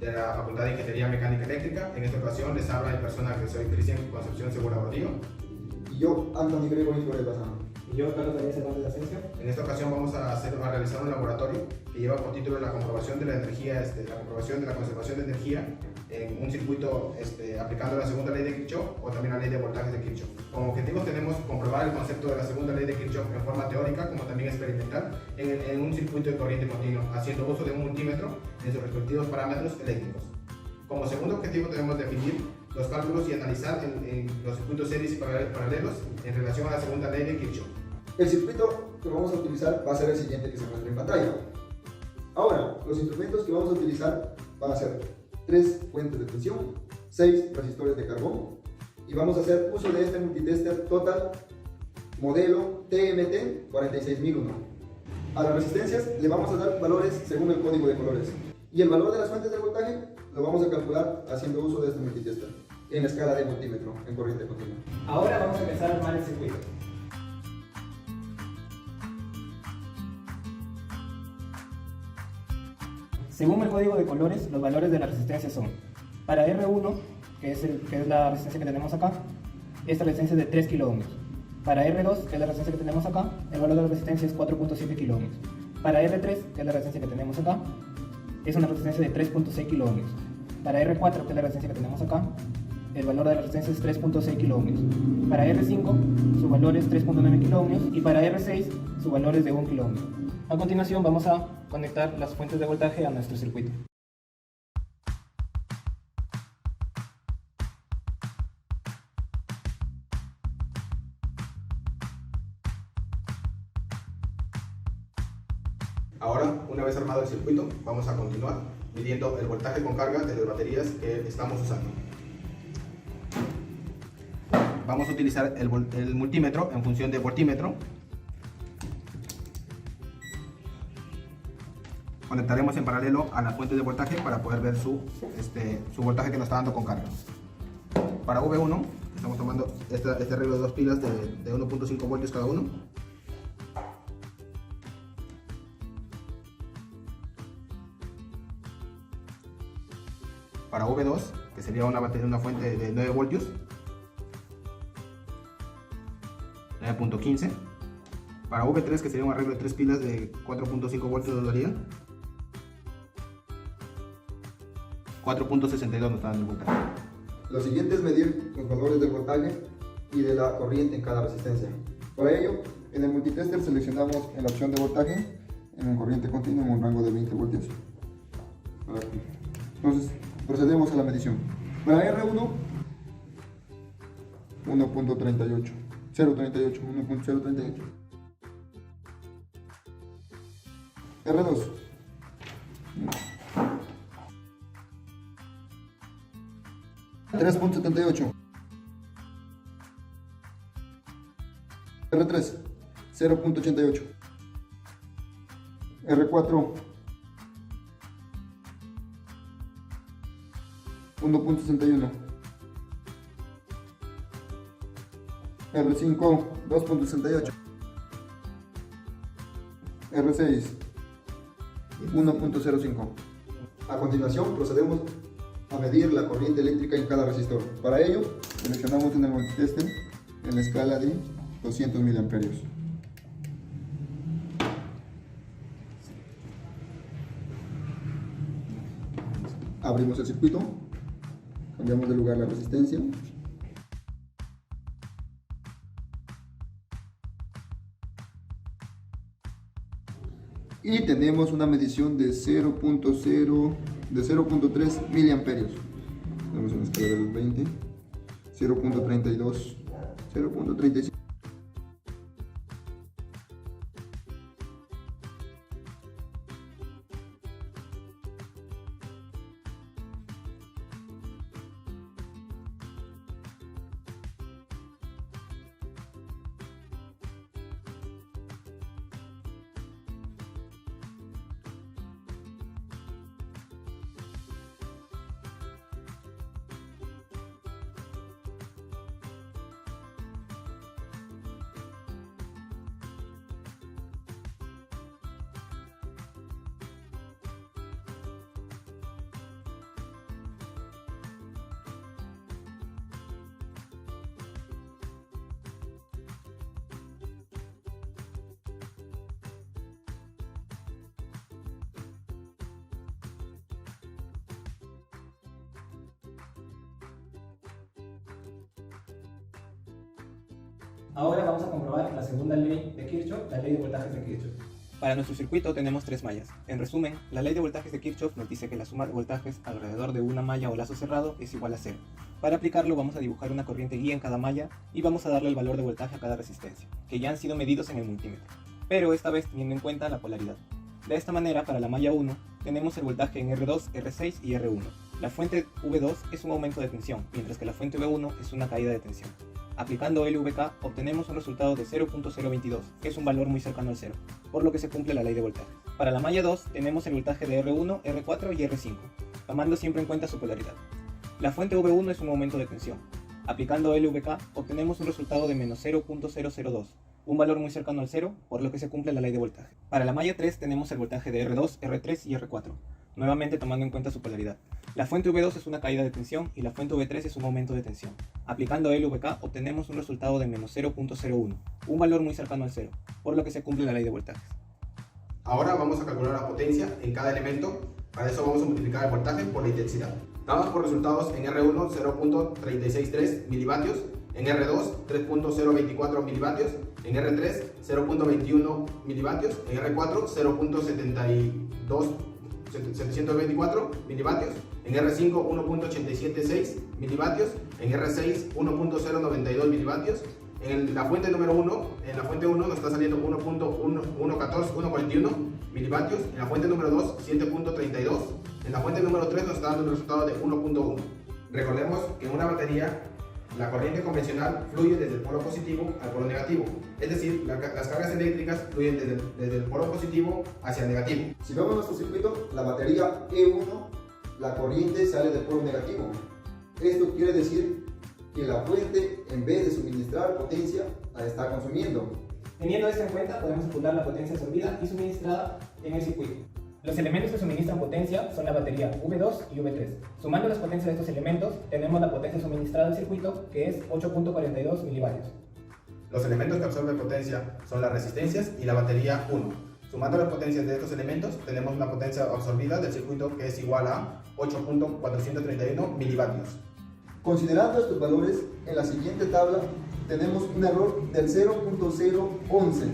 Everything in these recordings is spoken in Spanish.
de la Facultad de Ingeniería Mecánica Eléctrica. En esta ocasión les habla mi persona, que soy Cristian Concepción Segura Gordillo. Y yo, Anthony Gregory Flores Bazán. Y yo, Carlos Arias Hernández Asensio. En esta ocasión vamos a realizar un laboratorio que lleva por título la comprobación de la energía, la comprobación de la conservación de energía en un circuito aplicando la segunda ley de Kirchhoff o también la ley de voltajes de Kirchhoff. Como objetivo tenemos comprobar el concepto de la segunda ley de Kirchhoff en forma teórica como también experimental en un circuito de corriente continua, haciendo uso de un multímetro en sus respectivos parámetros eléctricos. Como segundo objetivo tenemos definir los cálculos y analizar en los circuitos series y paralelos en relación a la segunda ley de Kirchhoff. El circuito que vamos a utilizar va a ser el siguiente que se muestra en pantalla. Ahora, los instrumentos que vamos a utilizar van a ser 3 fuentes de tensión, 6 resistores de carbón y vamos a hacer uso de este multitester Total modelo TMT 46001. A las resistencias le vamos a dar valores según el código de colores y el valor de las fuentes de voltaje lo vamos a calcular haciendo uso de este multitester en la escala de multímetro en corriente continua. Ahora vamos a empezar a armar el circuito. Según el código de colores, los valores de la resistencia son: para R1, que es la resistencia que tenemos acá, esta resistencia es de 3 kΩ. Para R2, que es la resistencia que tenemos acá, el valor de la resistencia es 4.7 kΩ. Para R3, que es la resistencia que tenemos acá, es una resistencia de 3.6 kΩ. Para R4, que es la resistencia que tenemos acá, el valor de la resistencia es 3.6 kΩ. Para R5, su valor es 3.9 kΩ y para R6, su valor es de 1 kΩ. A continuación vamos a conectar las fuentes de voltaje a nuestro circuito. Ahora, una vez armado el circuito, vamos a continuar midiendo el voltaje con carga de las baterías que estamos usando. Vamos a utilizar el multímetro en función de voltímetro. Conectaremos en paralelo a la fuente de voltaje para poder ver su voltaje que nos está dando con carga. Para V1, estamos tomando este arreglo de 2 pilas de 1.5 voltios cada uno. Para V2, que sería una fuente de 9 voltios, 9.15. Para V3, que sería un arreglo de 3 pilas de 4.5 voltios de dualidad, 4.62 nos está dando el voltaje. Lo siguiente es medir los valores del voltaje y de la corriente en cada resistencia. Para ello, en el multitester seleccionamos en la opción de voltaje en corriente continua en un rango de 20 voltios. Entonces, procedemos a la medición. Para R1, 1.38, 0.38, 1.038. R2, 3.78. R3, 0.88. R4, 1.61. R5, 2.68. R6, 1.05. A continuación procedemos a medir la corriente eléctrica en cada resistor. Para ello, seleccionamos en el multitester en la escala de 200 mA. Abrimos el circuito, cambiamos de lugar la resistencia. Y tenemos una medición de 0.3 miliamperios. Tenemos una escala de los 20, 0.32, 0.35. Ahora vamos a comprobar la segunda ley de Kirchhoff, la ley de voltajes de Kirchhoff. Para nuestro circuito tenemos 3 mallas. En resumen, la ley de voltajes de Kirchhoff nos dice que la suma de voltajes alrededor de una malla o lazo cerrado es igual a 0. Para aplicarlo vamos a dibujar una corriente guía en cada malla y vamos a darle el valor de voltaje a cada resistencia, que ya han sido medidos en el multímetro, pero esta vez teniendo en cuenta la polaridad. De esta manera, para la malla 1, tenemos el voltaje en R2, R6 y R1. La fuente V2 es un aumento de tensión, mientras que la fuente V1 es una caída de tensión. Aplicando LVK obtenemos un resultado de 0.022, que es un valor muy cercano al 0, por lo que se cumple la ley de voltaje. Para la malla 2 tenemos el voltaje de R1, R4 y R5, tomando siempre en cuenta su polaridad. La fuente V1 es un aumento de tensión. Aplicando LVK obtenemos un resultado de menos 0.002, un valor muy cercano al 0, por lo que se cumple la ley de voltaje. Para la malla 3 tenemos el voltaje de R2, R3 y R4, nuevamente tomando en cuenta su polaridad. La fuente V2 es una caída de tensión y la fuente V3 es un aumento de tensión. Aplicando LVK obtenemos un resultado de menos 0.01, un valor muy cercano al 0, por lo que se cumple la ley de voltajes. Ahora vamos a calcular la potencia en cada elemento. Para eso vamos a multiplicar el voltaje por la intensidad. Damos por resultados en R1 0.363 milivatios, en R2 3.024 milivatios, en R3 0.21 milivatios, en R4 0.724 milivatios, en R5 1.876 milivatios, en R6 1.092 milivatios. En la fuente número 1, en la fuente 1 nos está saliendo 1.141 milivatios, en la fuente número 2 7.32, en la fuente número 3 nos está dando un resultado de 1.1. Recordemos que en una batería la corriente convencional fluye desde el polo positivo al polo negativo, es decir, las cargas eléctricas fluyen desde el polo positivo hacia el negativo. Si vemos nuestro circuito, la batería E1, la corriente sale del polo negativo. Esto quiere decir que la fuente, en vez de suministrar potencia, la está consumiendo. Teniendo esto en cuenta, podemos calcular la potencia absorbida y suministrada en el circuito. Los elementos que suministran potencia son la batería V2 y V3. Sumando las potencias de estos elementos, tenemos la potencia suministrada al circuito, que es 8.42 milivatios. Los elementos que absorben potencia son las resistencias y la batería 1. Sumando las potencias de estos elementos, tenemos una potencia absorbida del circuito que es igual a 8.431 milivatios. Considerando estos valores, en la siguiente tabla tenemos un error del 0.011,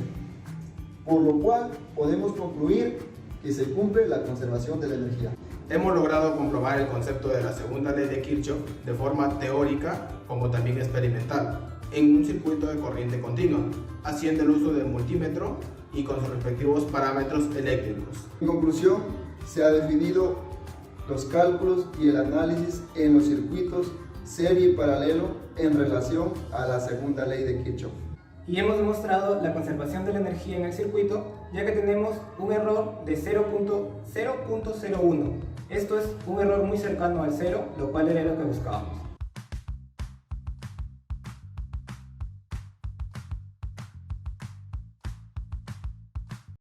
por lo cual podemos concluir que se cumple la conservación de la energía. Hemos logrado comprobar el concepto de la segunda ley de Kirchhoff de forma teórica como también experimental en un circuito de corriente continua, haciendo el uso del multímetro y con sus respectivos parámetros eléctricos. En conclusión, se ha definido los cálculos y el análisis en los circuitos serie y paralelo en relación a la segunda ley de Kirchhoff. Y hemos demostrado la conservación de la energía en el circuito, ya que tenemos un error de 0.001. Esto es un error muy cercano al 0, lo cual era lo que buscábamos.